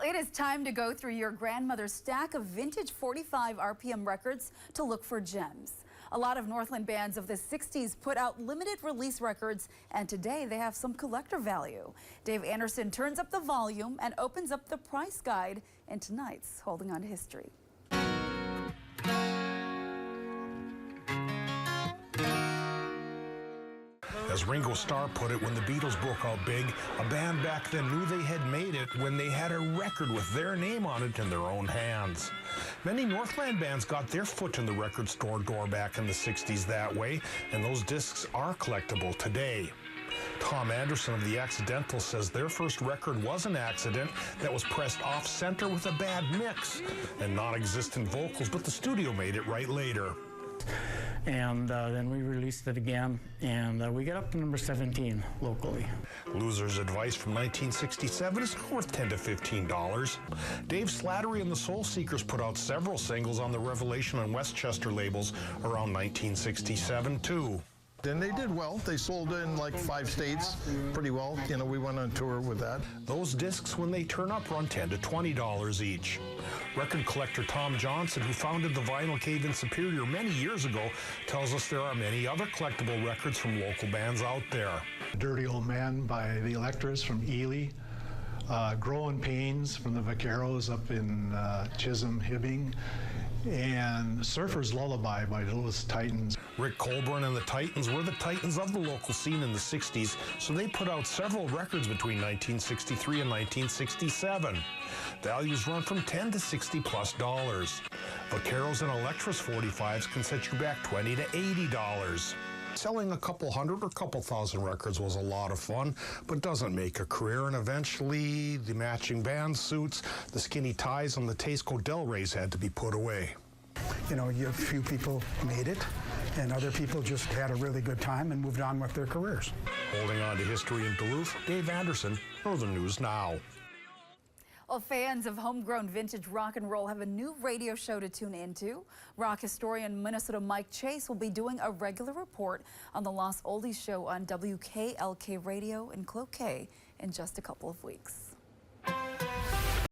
It is time to go through your grandmother's stack of vintage 45 RPM records to look for gems. A lot of Northland bands of the 60s put out limited release records, and today they have some collector value. Dave Anderson turns up the volume and opens up the price guide in tonight's Holding On to History. As Ringo Starr put it when the Beatles broke out big, a band back then knew they had made it when they had a record with their name on it in their own hands. Many Northland bands got their foot in the record store door back in the 60s that way, and those discs are collectible today. Tom Anderson of The Accidental says their first record was an accident that was pressed off-center with a bad mix and non-existent vocals, but the studio made it right later. And then we released it again, and we got up to number 17 locally. Loser's Advice from 1967 is worth $10 to $15. Dave Slattery and the Soul Seekers put out several singles on the Revelation and Westchester labels around 1967 too. And they did well. They sold in like 5 states pretty well. You know, we went on tour with that. Those discs, when they turn up, run $10 to $20 each. Record collector Tom Johnson, who founded the Vinyl Cave in Superior many years ago, tells us there are many other collectible records from local bands out there. Dirty Old Man by the Electras from Ely. Growing Pains from the Vaqueros up in Chisholm, Hibbing. And Surfer's Lullaby by those Titans. Rick Colburn and the Titans were the titans of the local scene in the 60s, so they put out several records between 1963 and 1967. Values run from $10 to $60+ Vaqueros and Electras 45s can set you back $20 to $80. Selling a couple hundred or couple thousand records was a lot of fun, but doesn't make a career, and eventually the matching band suits, the skinny ties, and the Tasco Del Reys had to be put away. You know, a few people made it, and other people just had a really good time and moved on with their careers. Holding On to History in Duluth, Dave Anderson, Northern News Now. Well, fans of homegrown vintage rock and roll have a new radio show to tune into. Rock historian Minnesota Mike Chase will be doing a regular report on the Lost Oldies show on WKLK Radio in Cloquet in just a couple of weeks.